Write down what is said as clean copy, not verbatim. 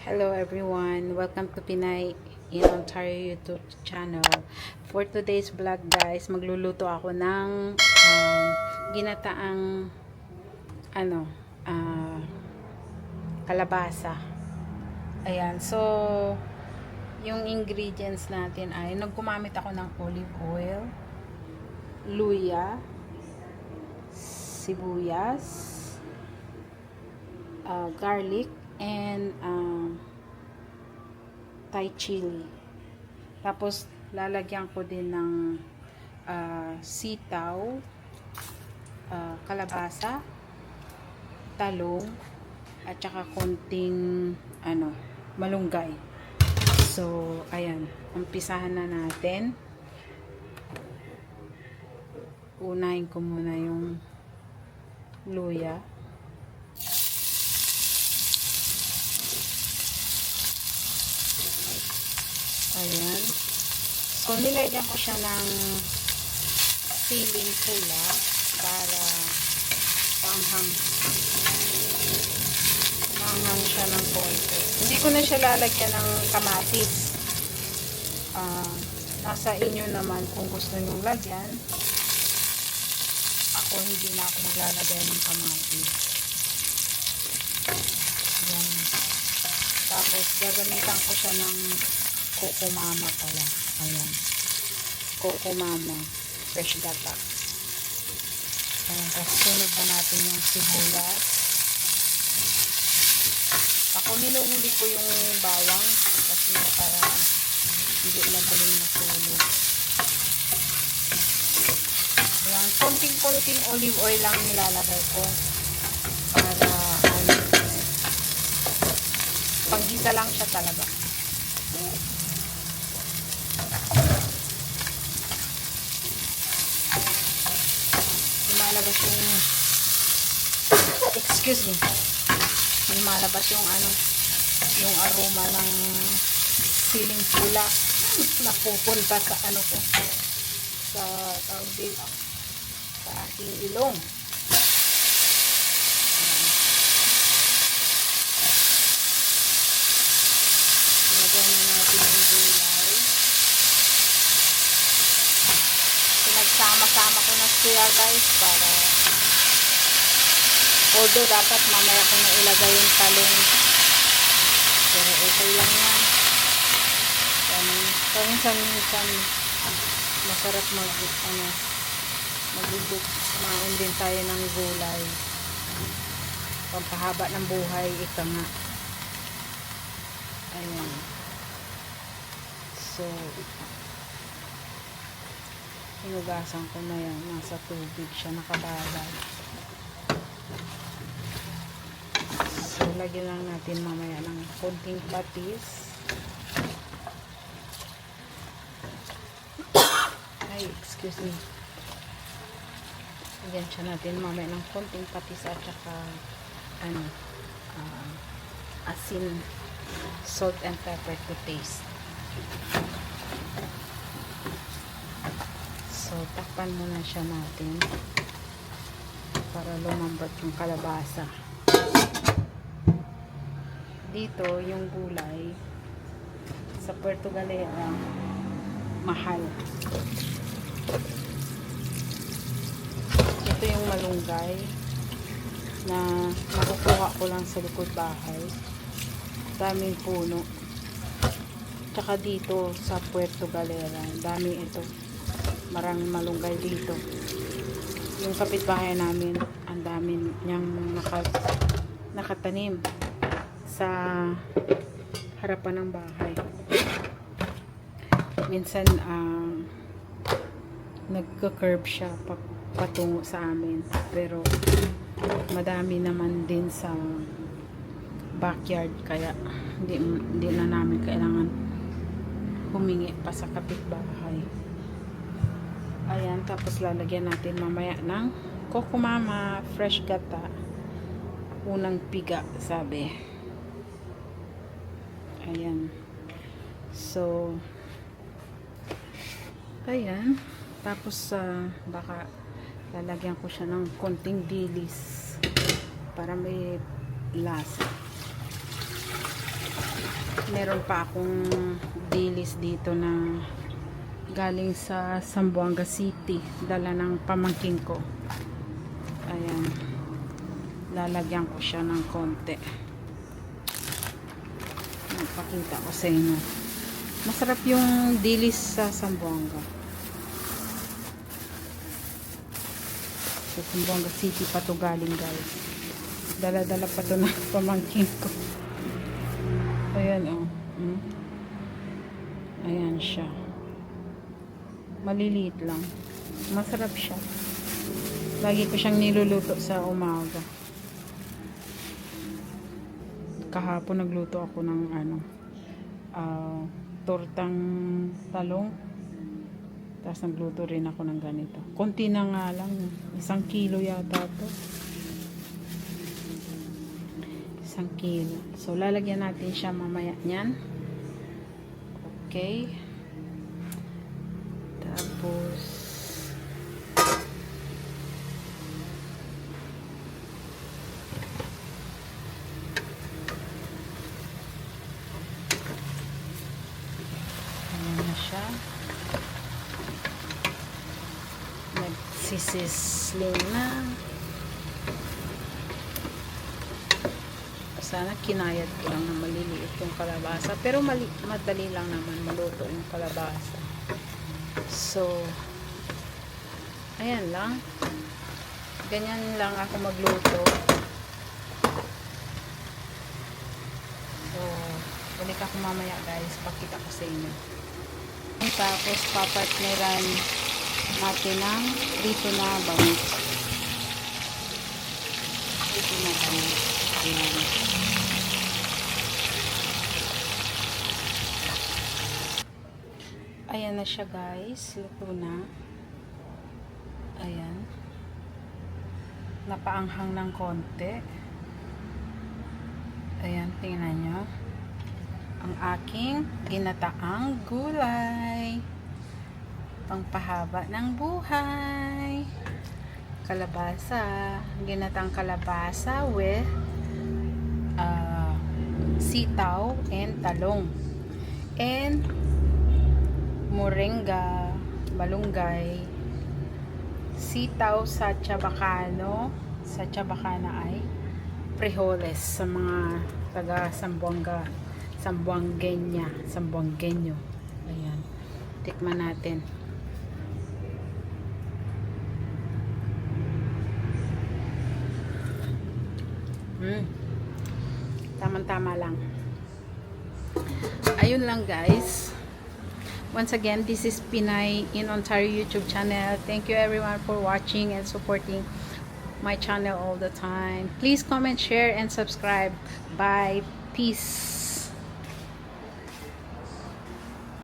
Hello everyone, welcome to Pinay in Ontario YouTube channel. For today's vlog guys, magluluto ako ng ginataang ah, kalabasa. Ayan, so yung ingredients natin ay nagkumamit ako ng olive oil, luya, sibuyas, garlic, and Thai chili. Tapos lalagyan ko din ng sitaw, kalabasa, talong, at saka konting malunggay. So ayan, umpisahan na natin. Unahin ko muna yung luya. Ayan. So, nilagyan ko siya ng siling pula para panghang siya ng konti. Hindi ko na siya lalagyan ng kamatis. Nasa inyo naman kung gusto nyo lagyan. Ako hindi na ako maglalagay ng kamatis. Ayan. Tapos, gagamitan ko siya ng Coco Mama pala. Ayan. Coco Mama. Fresh gata. Ayan. Tapos sunod na natin yung sibuyas. Ako niluhuli ko yung bawang kasi para hindi maguling masunog. Ayan. Konting-konting olive oil lang nilalagay ko para panggisa lang siya talaga. Lumalabas yung lumalabas yung yung aroma ng siling pula napupunta sa ko sa tawag dito sa aking ilong. Ilagay na natin yung gulay. Pinagsama-sama ko na siya guys para although dapat mamaya ko na ilagay yung talong pero okay lang yan. Paminsan-minsan masarap magluto din tayo ng gulay, pampahaba ng buhay, ika nga. Ayan, so hinugasan ko na yan, nasa tubig siya nakababad. So lagyan lang natin mamaya ng konting patis. Ay, excuse me. Lagyan siya natin mamaya ng konting patis at saka asin, salt and pepper to taste. So takpan muna siya natin para lumambot yung kalabasa. Dito yung gulay sa Puerto Galera mahal. Ito yung malunggay na makukuha ko lang sa likod bahay. Daming puno. Tsaka dito sa Puerto Galera daming ito. Maraming malunggay dito. Yung kapitbahay namin ang dami niyang nakatanim sa harapan ng bahay. Minsan nagka-curve siya patungo sa amin, pero madami naman din sa backyard kaya hindi na namin kailangan humingi pa sa kapitbahay. Ayan, tapos lalagyan natin mamaya ng Coco Mama fresh gata, unang piga sabi. Ayan, so ayan, tapos baka lalagyan ko siya ng konting dilis para may lasa. Meron pa akong dilis dito na galing sa Zamboanga City. Dala ng pamangkin ko. Ayan. Lalagyan ko siya ng konti. Magpakita ko sa inyo. Masarap yung dilis sa Zamboanga. Sa Zamboanga City pa to galing, guys. Dala-dala pa to ng pamangkin ko. Ayan, oh. Ayan siya. Maliliit lang. Masarap siya. Lagi ko siyang niluluto sa umaga. Kahapon nagluto ako ng tortang talong. Tapos nagluto rin ako ng ganito. Konti na nga lang. 1 kilo yata to. 1 kilo. So, lalagyan natin siya mamaya niyan. Okay. Tapos, ayan na siya. Nagsisisling na. Sana kinayat ko lang na maliliit yung kalabasa. Pero madali lang naman maluto yung kalabasa. So, ayan lang. Ganyan lang ako magluto. So, balik ako mamaya, guys. Pakita ko sa inyo. Tapos, papartneran natin ng dito na bangus. Dito na bangus. Ayan. Ayan na siya, guys. Luto na. Ayan. Napaanghang ng konti. Ayan, tingnan nyo. Ang aking ginataang gulay. Pangpahaba ng buhay. Kalabasa. Ginataang kalabasa with sitaw and talong. And moringa, malunggay, sitaw sa Chabacano. Sa Chabacana ay frijoles sa mga taga Zamboangueño. Ayan. Tikman natin. Tama-tama lang. Ayun lang, guys. Once again, this is Pinay in Ontario YouTube channel. Thank you everyone for watching and supporting my channel all the time. Please comment, share, and subscribe. Bye. Peace.